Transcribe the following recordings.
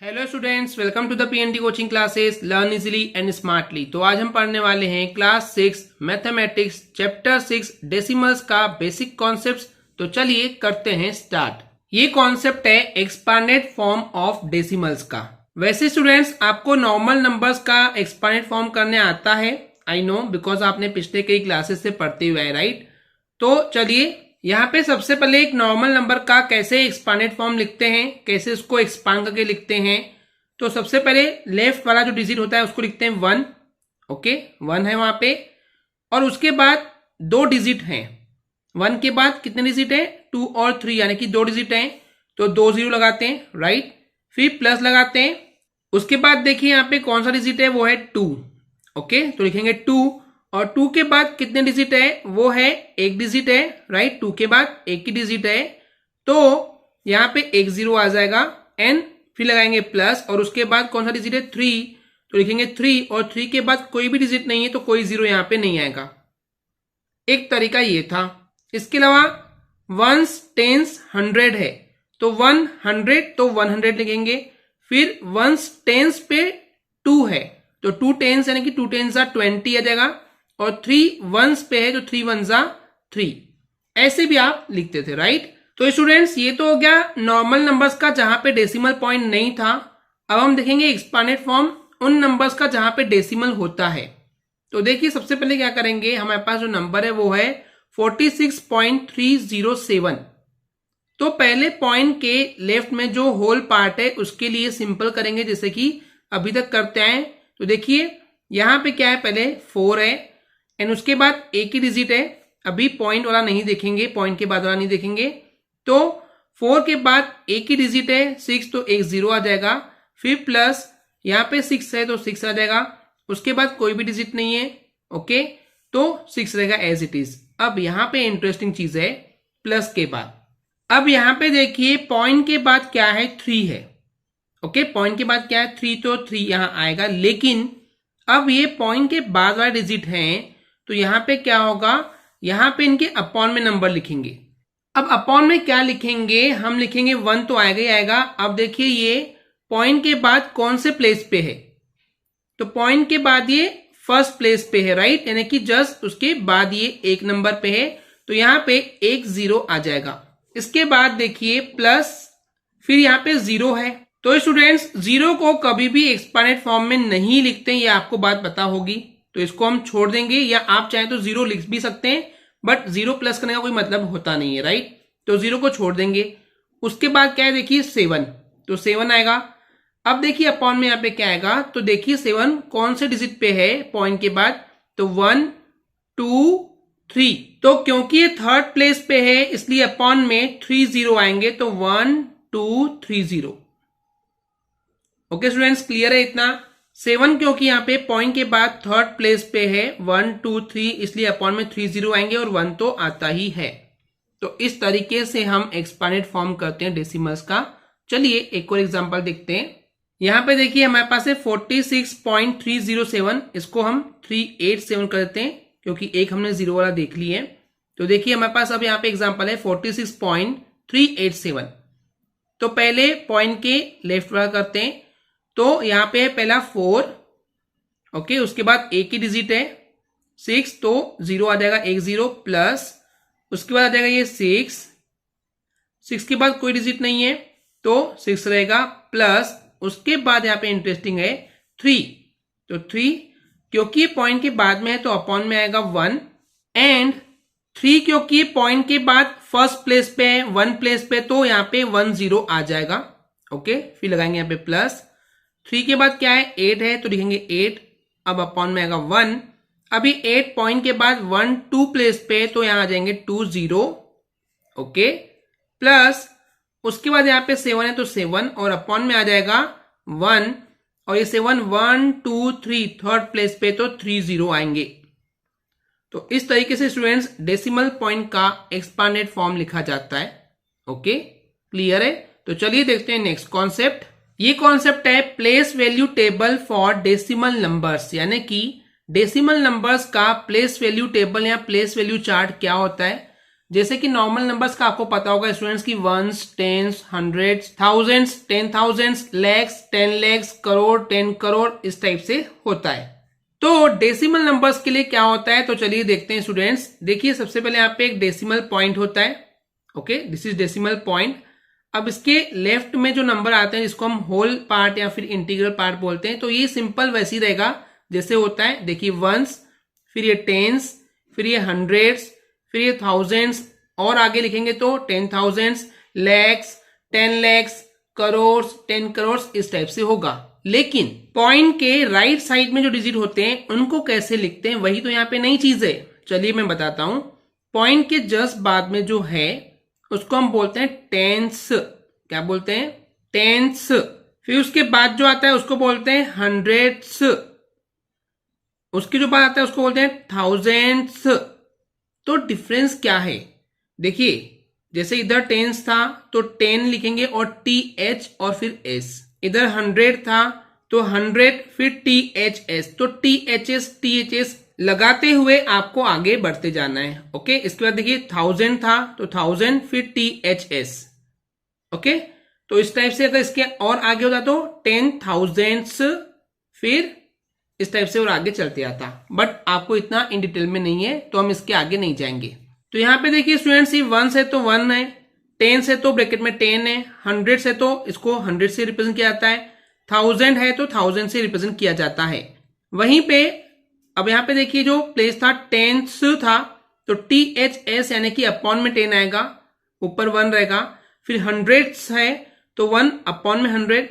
Hello students, welcome to the PND coaching classes learn easily and smartly. तो आज हम पढ़ने वाले हैं क्लास 6 मैथमेटिक्स चैप्टर 6 डेसिमल्स का बेसिक कॉन्सेप्ट्स। तो चलिए करते हैं स्टार्ट। ये कॉन्सेप्ट है एक्सपांडेड फॉर्म ऑफ डेसिमल्स का। वैसे स्टूडेंट्स आपको नॉर्मल नंबर्स का एक्सपांडेड फॉर्म करने आता है, आई नो, बिकॉज आपने पिछले कई क्लासेस से पढ़ते हुए हैं, राइट। तो चलिए यहाँ पे सबसे पहले एक नॉर्मल नंबर का कैसे एक्सपांडेड फॉर्म लिखते हैं, कैसे उसको एक्सपांड करके लिखते हैं। तो सबसे पहले लेफ्ट वाला जो डिजिट होता है उसको लिखते हैं 1। ओके, 1 है वहां पे, और उसके बाद 2 डिजिट हैं। 1 के बाद कितने डिजिट है? 2 और 3, यानी कि 2 डिजिट हैं, तो 2 0 लगाते हैं, राइट। फिर प्लस लगाते हैं। उसके बाद देखिए यहाँ पे कौन सा डिजिट है, वो है 2। ओके, तो लिखेंगे 2, और 2 के बाद कितने डिजिट है? वो है 1 डिजिट है, राइट। 2 के बाद 1 की डिजिट है, तो यहां पे 1 0 आ जाएगा, एंड फिर लगाएंगे प्लस, और उसके बाद कौन सा डिजिट है? 3, तो लिखेंगे 3, और 3 के बाद कोई भी डिजिट नहीं है तो कोई 0 यहां पे नहीं आएगा। एक तरीका ये था। इसके अलावा 1s 10s 100 है, तो 100 तो 100 लिखेंगे। फिर 1s 10s पे 2 है, तो 2 10s यानी कि 2 10s 20 आ जाएगा, और 3 1s पे है तो 3 1s 3। ऐसे भी आप लिखते थे, राइट। तो स्टूडेंट्स ये तो हो गया नॉर्मल नंबर्स का जहां पे डेसिमल पॉइंट नहीं था। अब हम देखेंगे एक्सपांडेड फॉर्म उन नंबर्स का जहां पे डेसिमल होता है। तो देखिए सबसे पहले क्या करेंगे, हमारे पास जो नंबर है वो है 46.307। तो पहले पॉइंट के लेफ्ट में जो होल पार्ट है उसके लिए सिंपल करेंगे, जैसे कि अभी तक करते हैं। तो देखिए यहां पे क्या है, पहले 4 है, एंड उसके बाद एक ही डिजिट है। अभी पॉइंट वाला नहीं देखेंगे, पॉइंट के बाद वाला नहीं देखेंगे। तो 4 के बाद एक ही डिजिट है 6, तो 1 0 आ जाएगा। फिर प्लस यहाँ पे 6 है तो 6 आ जाएगा। उसके बाद कोई भी डिजिट नहीं है, ओके, तो 6 रहेगा एज इट इज। अब यहाँ पे इंटरेस्टिंग चीज है प्लस के बाद। अब यहाँ पे देखिए पॉइंट के बाद क्या है, 3 है। ओके, पॉइंट के बाद क्या है, 3, तो 3 यहां आएगा। लेकिन अब ये पॉइंट के बाद वाले डिजिट हैं, तो यहां पे क्या होगा, यहां पे इनके अपॉन में नंबर लिखेंगे। अब अपॉन में क्या लिखेंगे, हम लिखेंगे 1, तो आएगा ही आएगा। अब देखिए ये पॉइंट के बाद कौन से प्लेस पे है, तो पॉइंट के बाद ये फर्स्ट प्लेस पे है, राइट, यानी कि जस्ट उसके बाद ये 1 नंबर पे है, तो यहां पे 1 0 आ जाएगा। इसके बाद देखिए प्लस, फिर यहां पे 0 है। तो स्टूडेंट्स 0 को कभी भी एक्सपांडेड फॉर्म में नहीं लिखते, ये आपको बात पता होगी, तो इसको हम छोड़ देंगे, या आप चाहें तो 0 लिख भी सकते हैं, बट 0 प्लस करने का कोई मतलब होता नहीं है, राइट। तो 0 को छोड़ देंगे। उसके बाद क्या है, देखिए 7, तो 7 आएगा। अब देखिए अपॉन में यहाँ पे क्या आएगा, तो देखिए 7 कौन से डिजिट पे है पॉइंट के बाद, तो 1 2 3, तो क्योंकि ये थर्ड प्लेस पे है इसलिए अपॉन में 3 0 आएंगे, तो 1 2 3 0। ओके स्टूडेंट्स, क्लियर है इतना। 7 क्योंकि यहाँ पे पॉइंट के बाद थर्ड प्लेस पे है, 1 2 3, इसलिए अपॉन में 3 0 आएंगे, और 1 तो आता ही है। तो इस तरीके से हम एक्सपांडेड फॉर्म करते हैं डेसिमल्स का। चलिए एक और एग्जांपल देखते हैं। यहाँ पे देखिए हमारे पास है 46.307, इसको हम 387 कर देते हैं, क्योंकि एक हमने 0 वाला देख ली है। तो देखिए हमारे पास अब यहाँ पे एग्जाम्पल है 46.387। तो पहले पॉइंट के लेफ्ट वाला करते हैं। तो यहां पे है पहला 4, ओके, उसके बाद एक ही डिजिट है 6, तो 0 आ जाएगा, 1 0 प्लस, उसके बाद आ जाएगा ये 6 के बाद कोई डिजिट नहीं है तो 6 रहेगा, प्लस उसके बाद यहां पे इंटरेस्टिंग है 3, तो 3 क्योंकि पॉइंट के बाद में है तो अपॉन में आएगा 1, एंड 3 क्योंकि पॉइंट के बाद फर्स्ट प्लेस पे है, 1 प्लेस पे, तो यहां पे 1 0 आ जाएगा। ओके, फिर लगाएंगे यहाँ पे प्लस। 3 के बाद क्या है, 8 है, तो लिखेंगे 8, अब अपॉन में आएगा 1। अभी 8 पॉइंट के बाद 1 2 प्लेस पे, तो यहां आ जाएंगे 2 0, ओके, प्लस उसके बाद यहाँ पे 7 है तो 7, और अपॉन में आ जाएगा 1, और ये 7 1 2 3 थर्ड प्लेस पे, तो 3 0 आएंगे। तो इस तरीके से स्टूडेंट्स डेसिमल पॉइंट का एक्सपांडेड फॉर्म लिखा जाता है। ओके, क्लियर है। तो चलिए देखते हैं नेक्स्ट कॉन्सेप्ट। ये कॉन्सेप्ट है place value table for decimal numbers, यानी कि डेसिमल नंबर्स का प्लेस वैल्यू टेबल या प्लेस वैल्यू चार्ट क्या होता है। जैसे कि नॉर्मल नंबर्स का आपको पता होगा स्टूडेंट्स की ones, tens, hundreds, thousands, 10,000, lakhs, 10 lakhs, crore, 10 crore, इस टाइप से होता है। तो डेसिमल नंबर्स के लिए क्या होता है, तो चलिए देखते हैं स्टूडेंट्स। देखिए सबसे पहले यहाँ पे एक डेसिमल पॉइंट होता है। Okay, this is decimal point. अब इसके लेफ्ट में जो नंबर आते हैं जिसको हम होल पार्ट या फिर इंटीग्रल पार्ट बोलते हैं, तो ये सिंपल वैसे ही रहेगा जैसे होता है। देखिए वंस, फिर ये टेंस, फिर ये हंड्रेड्स, फिर ये थाउजेंड्स, और आगे लिखेंगे तो 10,000, लैक्स, 10 लैक्स, करोड़, 10 करोड़, इस टाइप से होगा। लेकिन पॉइंट के राइट साइड में जो डिजिट होते हैं उनको कैसे लिखते हैं, वही तो यहाँ पे नई चीज है। चलिए मैं बताता हूं। पॉइंट के जस्ट बाद में जो है उसको हम बोलते हैं टेंस। क्या बोलते हैं? टेंस। फिर उसके बाद जो आता है उसको बोलते हैं हंड्रेड्स। उसके जो बाद आता है उसको बोलते हैं थाउजेंड्स। तो डिफरेंस क्या है? देखिए जैसे इधर टेंस था तो 10 लिखेंगे और TH और फिर S। इधर 100 था तो 100 फिर THS। तो THS लगाते हुए आपको आगे बढ़ते जाना है। ओके, इसके बाद देखिए 1000 था तो 1000 फिर THS। ओके, तो इस टाइप से अगर इसके और आगे होता तो 10,000 फिर इस टाइप से और आगे चलते आता। बट आपको इतना इन डिटेल में नहीं है तो हम इसके आगे नहीं जाएंगे। तो यहाँ पे देखिए स्टूडेंट्स, ये 1 है तो 1 है, 10 है तो ब्रैकेट में 10 है, 100 है तो इसको 100 से रिप्रेजेंट किया जाता है, 1000 है तो 1000 से रिप्रेजेंट किया जाता है। वहीं पे अब यहाँ पे देखिए जो प्लेस था टेंस था तो THS यानी कि अपॉन में 10 आएगा, ऊपर 1 रहेगा। फिर हंड्रेड्स है तो 1 अपॉन में 100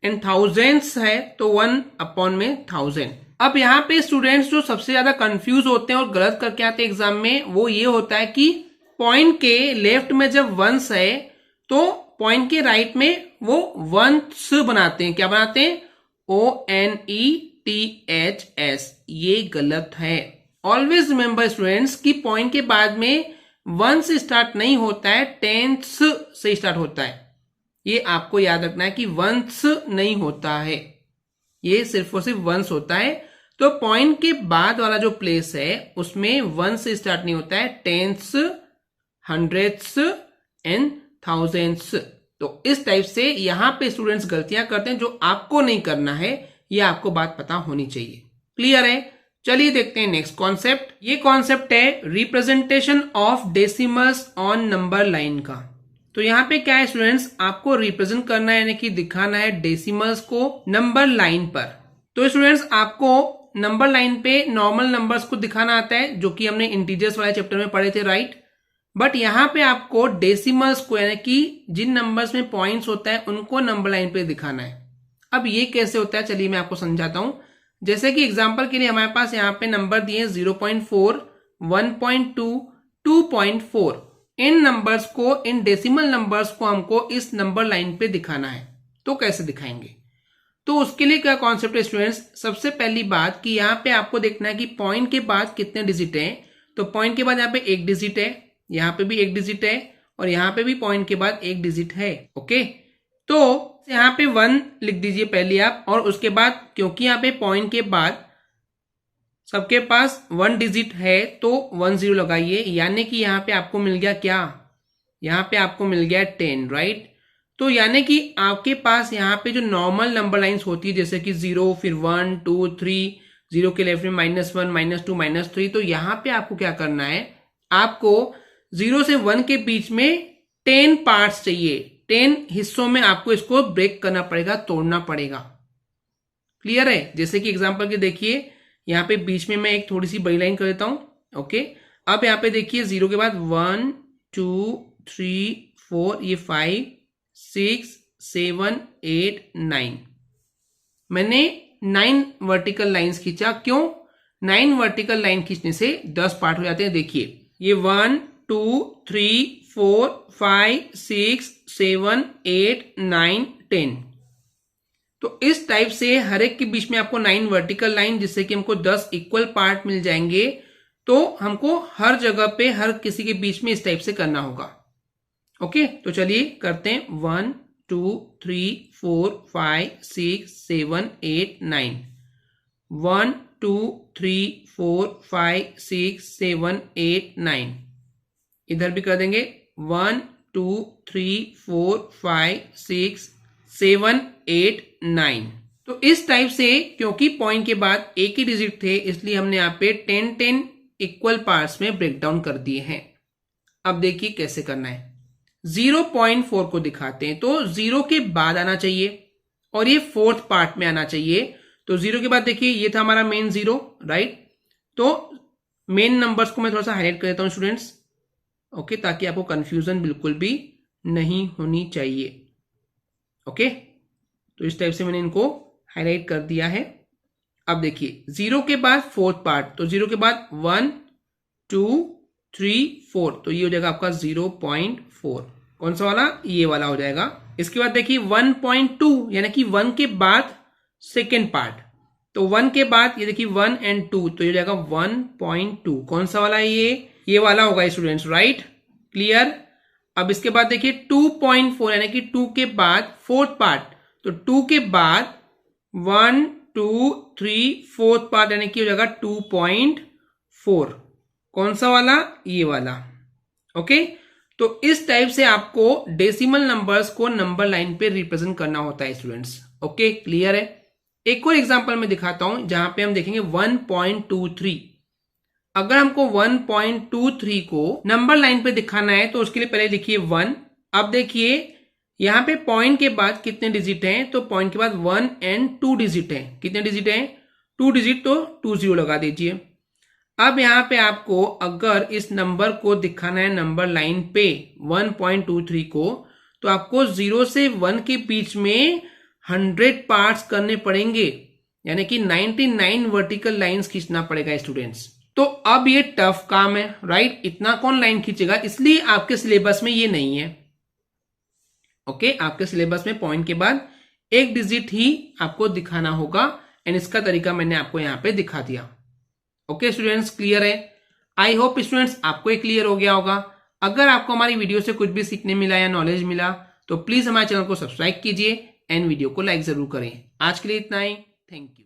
एंड थाउजेंड्स है तो 1 अपॉन में 1000। अब यहाँ पे स्टूडेंट्स जो सबसे ज्यादा कंफ्यूज होते हैं और गलत करके आते हैं एग्जाम में, वो ये होता है कि पॉइंट के लेफ्ट में जब वंस है तो पॉइंट के राइट में वो वंस बनाते हैं। क्या बनाते हैं? ONETHS। ये गलत है। ऑलवेज रिमेंबर स्टूडेंट्स कि पॉइंट के बाद में वन से स्टार्ट नहीं होता है, टेंस से स्टार्ट होता है। ये आपको याद रखना है कि वंस नहीं होता है, ये सिर्फ और सिर्फ वंस होता है। तो पॉइंट के बाद वाला जो प्लेस है उसमें वन से स्टार्ट नहीं होता है, टेंस, हंड्रेड्स एंड थाउजेंड्स। तो इस टाइप से यहां पे स्टूडेंट्स गलतियां करते हैं जो आपको नहीं करना है, ये आपको बात पता होनी चाहिए। क्लियर है? चलिए देखते हैं नेक्स्ट कॉन्सेप्ट। ये कॉन्सेप्ट है representation of decimals on number line का। तो यहाँ पे क्या है स्टूडेंट्स, आपको रिप्रेजेंट करना है यानी कि दिखाना है डेसिमल्स को नंबर लाइन पर। तो स्टूडेंट्स आपको नंबर लाइन पे नॉर्मल नंबर्स को दिखाना आता है जो कि हमने इंटीजर्स वाले चैप्टर में पढ़े थे, राइट। बट यहाँ पे आपको डेसिमल्स को यानी कि जिन नंबर्स में पॉइंट्स होता है उनको नंबर लाइन पे दिखाना है। अब ये कैसे होता है चलिए मैं आपको समझाता हूं। जैसे कि एग्जांपल के लिए हमारे पास यहाँ पे नंबर दिए 0.4, 1.2, 2.4। इन नंबर्स को, इन डेसिमल नंबर्स को हमको इस नंबर लाइन पे दिखाना है। तो कैसे दिखाएंगे? तो उसके लिए क्या कॉन्सेप्ट है स्टूडेंट्स, सबसे पहली बात कि यहाँ पे आपको देखना है कि पॉइंट के बाद कितने डिजिट हैं। तो पॉइंट के बाद यहाँ पे एक डिजिट है, यहाँ पे भी एक डिजिट है और यहाँ पे भी पॉइंट के बाद एक डिजिट है। ओके, तो यहाँ पे 1 लिख दीजिए पहले आप, और उसके बाद क्योंकि यहाँ पे पॉइंट के बाद सबके पास 1 डिजिट है तो 1 0 लगाइए, यानी कि यहाँ पे आपको मिल गया क्या? यहाँ पे आपको मिल गया 10, राइट। तो यानी कि आपके पास यहाँ पे जो नॉर्मल नंबर लाइंस होती है जैसे कि 0 फिर 1 2 3, 0 के लेफ्ट में -1 -2 -3, तो यहाँ पे आपको क्या करना है, आपको 0 से 1 के बीच में 10 पार्ट्स चाहिए, 10 हिस्सों में आपको इसको ब्रेक करना पड़ेगा, तोड़ना पड़ेगा। क्लियर है? जैसे कि एग्जांपल के देखिए यहाँ पे बीच में मैं एक थोड़ी सी बड़ी लाइन कर देता हूं। ओके, अब यहाँ पे देखिए 0 के बाद 1 2 3 4, ये 5 6 7 8 9, मैंने 9 वर्टिकल लाइंस खींचा। क्यों? 9 वर्टिकल लाइन खींचने से 10 पार्ट हो जाते हैं। देखिए ये 1 2 3 4 5 6 7 8 9 10। तो इस टाइप से हर एक के बीच में आपको 9 वर्टिकल लाइन, जिससे कि हमको 10 इक्वल पार्ट मिल जाएंगे। तो हमको हर जगह पे हर किसी के बीच में इस टाइप से करना होगा। ओके, तो चलिए करते हैं। 1 2 3 4 5 6 7 8 9, 1 2 3 4 5 6 7 8 9, इधर भी कर देंगे 1 2 3 4 5 6 7 8 9। तो इस टाइप से क्योंकि पॉइंट के बाद एक ही डिजिट थे इसलिए हमने यहाँ पे 10 इक्वल पार्ट्स में ब्रेक डाउन कर दिए हैं। अब देखिए कैसे करना है। 0.4 को दिखाते हैं, तो 0 के बाद आना चाहिए और ये फोर्थ पार्ट में आना चाहिए। तो 0 के बाद देखिए ये था हमारा मेन 0, राइट। तो मेन नंबर्स को मैं थोड़ा सा हाईलाइट कर देता हूं स्टूडेंट्स, ओके, ताकि आपको कंफ्यूजन बिल्कुल भी नहीं होनी चाहिए। ओके, तो इस टाइप से मैंने इनको हाईलाइट कर दिया है। अब देखिए 0 के बाद फोर्थ पार्ट, तो 0 के बाद 1 2 3 4, तो ये हो जाएगा आपका 0.4। कौन सा वाला? ये वाला हो जाएगा। इसके बाद देखिए 1.2 यानी कि 1 के बाद सेकेंड पार्ट, तो 1 के बाद ये देखिए 1 और 2, तो ये हो जाएगा 1.2। कौन सा वाला है ये वाला होगा स्टूडेंट्स, राइट, क्लियर। अब इसके बाद देखिए 2.4 यानी कि 2 के बाद फोर्थ पार्ट, तो 2 के बाद 1 2 3 फोर्थ पार्ट यानी कि हो जाएगा 2.4। कौन सा वाला? ये वाला। ओके, तो इस टाइप से आपको डेसिमल नंबर्स को नंबर लाइन पे रिप्रेजेंट करना होता है स्टूडेंट्स। ओके, क्लियर है। एक और एग्जांपल में दिखाता हूं जहां पे हम देखेंगे 1.23। अगर हमको 1.23 को नंबर लाइन पे दिखाना है तो उसके लिए पहले लिखिए 1। अब देखिए यहां पे पॉइंट के बाद कितने डिजिट हैं, तो पॉइंट के बाद 1 और 2 डिजिट हैं। कितने डिजिट हैं? 2 डिजिट, तो 2 0 लगा दीजिए। अब यहां पे आपको अगर इस नंबर को दिखाना है नंबर लाइन पे 1.23 को, तो आपको 0 से 1 के बीच में 100 पार्ट्स करने पड़ेंगे, यानी कि 99 वर्टिकल लाइंस खींचना पड़ेगा स्टूडेंट्स। तो अब ये टफ काम है, राइट। इतना कौन लाइन खींचेगा, इसलिए आपके सिलेबस में ये नहीं है। ओके, आपके सिलेबस में पॉइंट के बाद एक डिजिट ही आपको दिखाना होगा, एंड इसका तरीका मैंने आपको यहां पे दिखा दिया। ओके स्टूडेंट्स, क्लियर है। आई होप स्टूडेंट्स आपको ये क्लियर हो गया होगा। अगर आपको हमारी वीडियो से कुछ भी सीखने मिला या नॉलेज मिला तो प्लीज हमारे चैनल को सब्सक्राइब कीजिए एंड वीडियो को लाइक जरूर करें। आज के लिए इतना ही, थैंक यू।